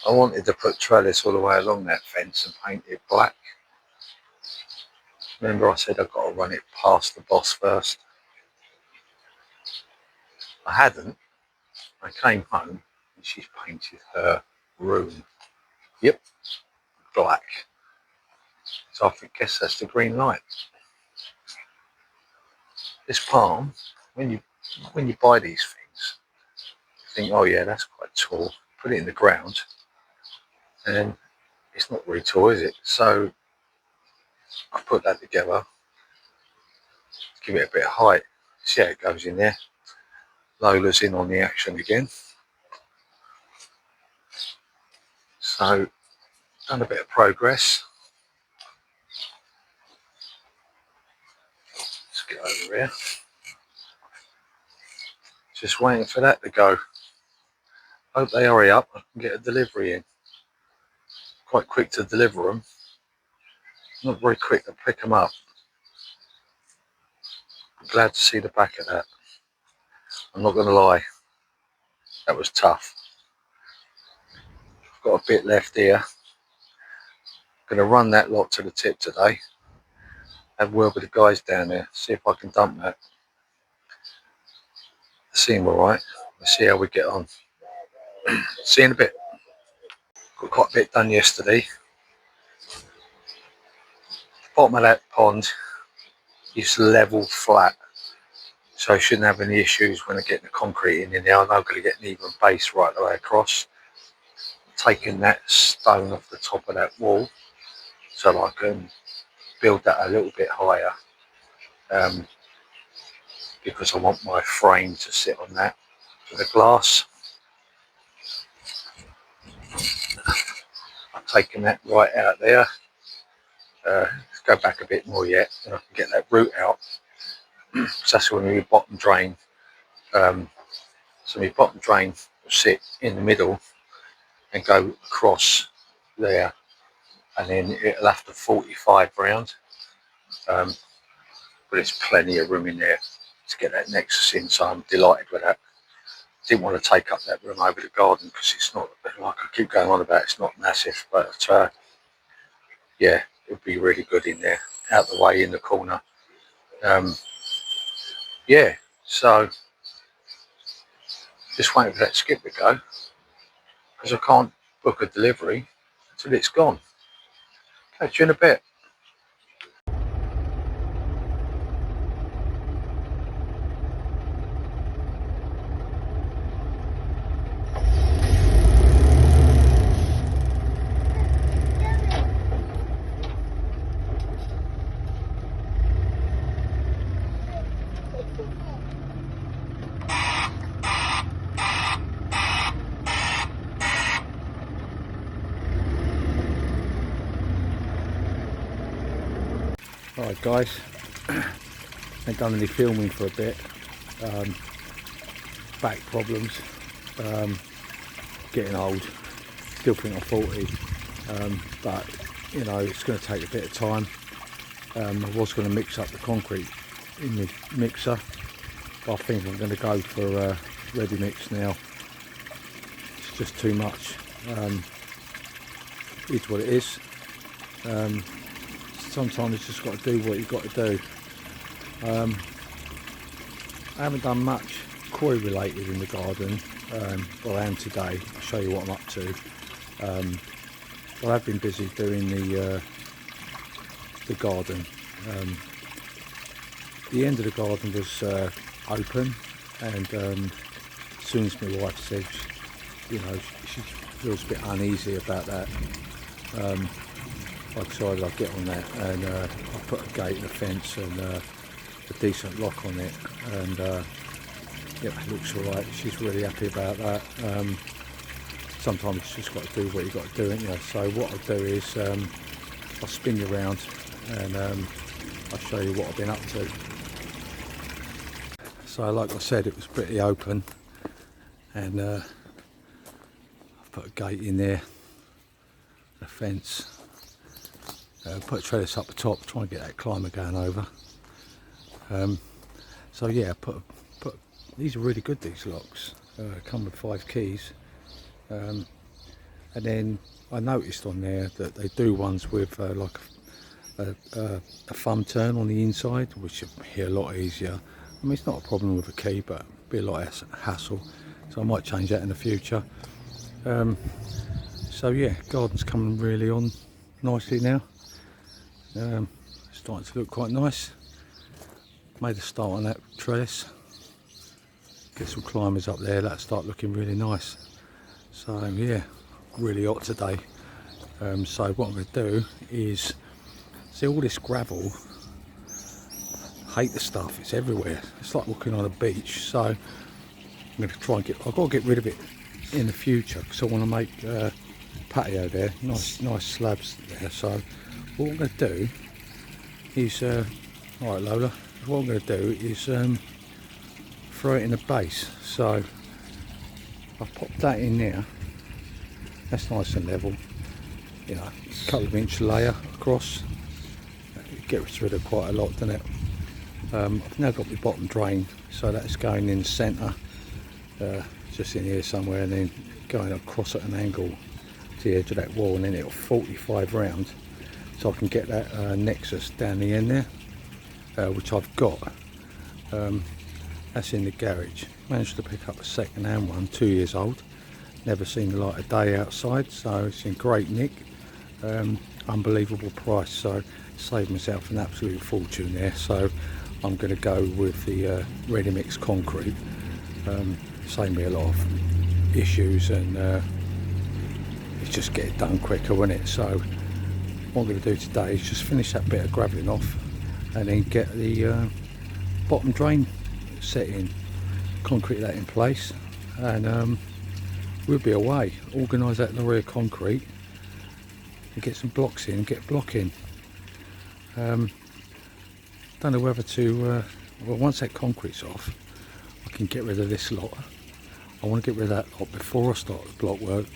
I wanted to put trellis all the way along that fence and paint it black. Remember I said I've got to run it past the boss first. I hadn't. I came home and she's painted her room. Yep, black. So I guess that's the green light. This palm, when you buy these things, you think, oh yeah, that's quite tall. Put it in the ground, and it's not really tall, is it? So I put that together, give it a bit of height. See how it goes in there. Lola's in on the action again. So done a bit of progress. Let's get over here. Just waiting for that to go. Hope they hurry up. I can get a delivery in. Quite quick to deliver them. Not very quick to pick them up. Glad to see the back of that. I'm not going to lie. That was tough. I've got a bit left here. Going to run that lot to the tip today. Have a word with the guys down there. See if I can dump that. Seem alright. Let's see how we get on. See you in a bit. Got quite a bit done yesterday. The bottom of that pond is level flat, so I shouldn't have any issues when I get the concrete in there. I'm not going to get an even base right the way across. Taking that stone off the top of that wall so that I can build that a little bit higher, because I want my frame to sit on that for the glass. I've taken that right out there. Let's go back a bit more yet, and I can get that root out. So that's when my bottom drain. So my bottom drain will sit in the middle and go across there, and then it'll have to 45 round. But there's plenty of room in there to get that Nexus in, so I'm delighted with that. Didn't want to take up that room over the garden because it's not, like I keep going on about, it's not massive, but yeah, it'll be really good in there, out the way in the corner. Yeah, so just waiting for that skip to go because I can't book a delivery until it's gone. Catch you in a bit. Alright guys, ain't done any filming for a bit. Back problems, getting old, still think I'm 40, but you know, it's going to take a bit of time. I was going to mix up the concrete in the mixer, but I think I'm going to go for ready mix now. It's just too much. It's what it is. Sometimes it's just got to do what you've got to do. I haven't done much quarry related in the garden. Well, I am today. I'll show you what I'm up to. But I've been busy doing the garden. The end of the garden was open, and as soon as my wife said, you know, she feels a bit uneasy about that, I decided I'd get on that, and I put a gate and a fence and a decent lock on it, and yeah, it looks alright. She's really happy about that. Sometimes you just got to do what you got to do, ain't you? So what I'll do is I'll spin you around and I'll show you what I've been up to. So like I said, it was pretty open, and I've put a gate in there, a fence, put a trellis up the top, try and get that climber going over. So yeah, put these are really good, these locks. Come with 5 keys. And then I noticed on there that they do ones with like a thumb turn on the inside, which would be a lot easier. I mean, it's not a problem with a key, but it'd be a lot of hassle. So I might change that in the future. So yeah, garden's coming really on nicely now. Starting to look quite nice. Made a start on that trellis. Get some climbers up there, that'll start looking really nice. So yeah, really hot today. So what I'm going to do is, see all this gravel, hate the stuff, it's everywhere. It's like walking on a beach. So I'm going to try and I've got to get rid of it in the future, because I want to make patio there, nice slabs there. So what I'm going to do is, alright Lola, what I'm going to do is throw it in the base. So I've popped that in there, that's nice and level, you know, a couple of inch layer across, it gets rid of quite a lot, doesn't it? I've now got my bottom drain, so that's going in the centre, just in here somewhere, and then going across at an angle to the edge of that wall, and then it'll 45 round, so I can get that nexus down the end there, which I've got. That's in the garage. Managed to pick up a second hand one, 2 years old, never seen the light of day outside, so it's in great nick. Unbelievable price, so saved myself an absolute fortune there. So I'm going to go with the ready mix concrete. Saved me a lot of issues, and it's just get it done quicker, won't it? So what I'm going to do today is just finish that bit of gravelling off, and then get the bottom drain set in, concrete that in place, and we'll be away. Organise that lorry of concrete and get some blocks in, get blocking. Don't know whether to well, once that concrete's off, I can get rid of this lot. I want to get rid of that lot before I start the block work,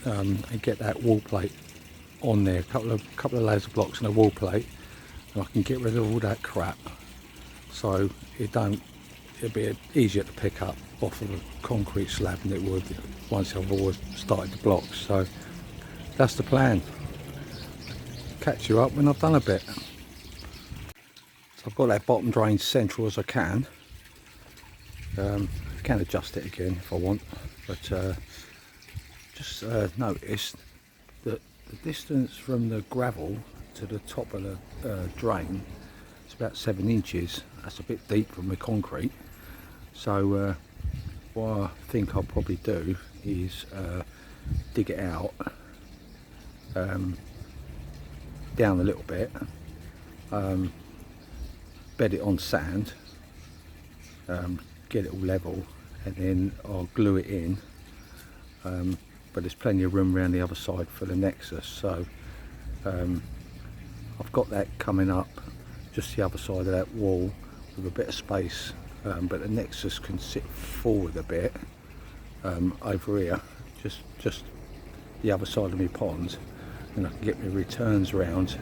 and get that wall plate on there, a couple of layers of blocks and a wall plate, and I can get rid of all that crap, so it'll be easier to pick up off of a concrete slab than it would once I've always started the blocks. So that's the plan. Catch you up when I've done a bit. So I've got that bottom drain central as I can. I can adjust it again if I want, but just noticed that the distance from the gravel to the top of the drain is about 7 inches. That's a bit deep from the concrete. So what I think I'll probably do is dig it out, down a little bit, bed it on sand, get it all level, and then I'll glue it in, but there's plenty of room around the other side for the nexus. So I've got that coming up just the other side of that wall with a bit of space, but the nexus can sit forward a bit over here, just the other side of my pond, and I can get my returns round.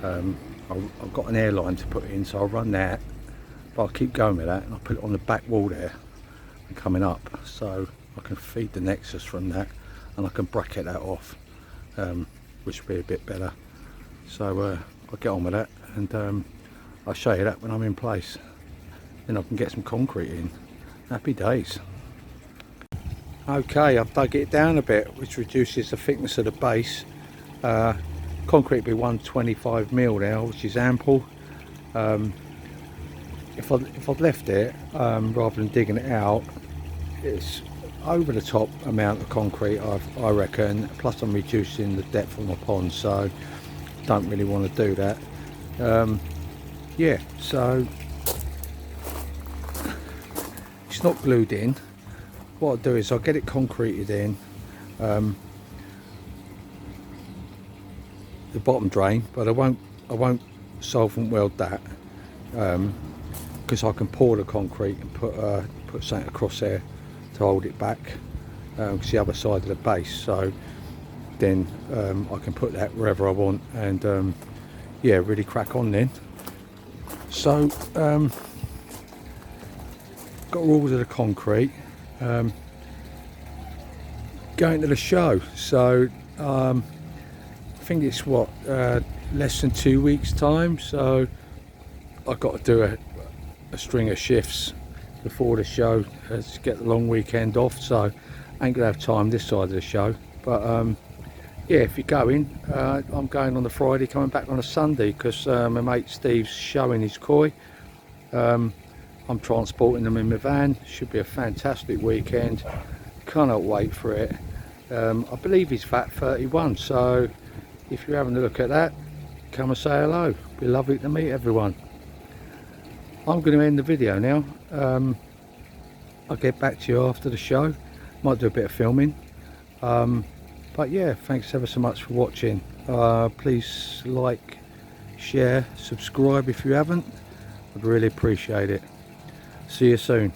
I've got an airline to put in, so I'll run that, but I'll keep going with that, and I'll put it on the back wall there and coming up, so I can feed the nexus from that, and I can bracket that off, which will be a bit better. So I'll get on with that, and I'll show you that when I'm in place. Then I can get some concrete in. Happy days. Okay, I've dug it down a bit, which reduces the thickness of the base. Concrete will be 125 mil now, which is ample. If I'd left it, rather than digging it out, it's over the top amount of concrete, I reckon, plus I'm reducing the depth of my pond, so don't really want to do that. Yeah, so it's not glued in. What I'll do is I'll get it concreted in, the bottom drain, but I won't solvent weld that, because I can pour the concrete and put something across there to hold it back, because the other side of the base, so then I can put that wherever I want, and yeah, really crack on then. So got all of the concrete, going to the show. So I think it's what, less than 2 weeks time, so I've got to do a string of shifts before the show to get the long weekend off, so I ain't gonna have time this side of the show. But yeah, if you're going, I'm going on the Friday, coming back on a Sunday, because my mate Steve's showing his koi. I'm transporting them in my van. Should be a fantastic weekend, cannot wait for it. I believe he's VAT 31, so if you're having a look at that, come and say hello. Be lovely to meet everyone. I'm going to end the video now. I'll get back to you after the show. Might do a bit of filming. But yeah, thanks ever so much for watching. Please like, share, subscribe if you haven't. I'd really appreciate it. See you soon.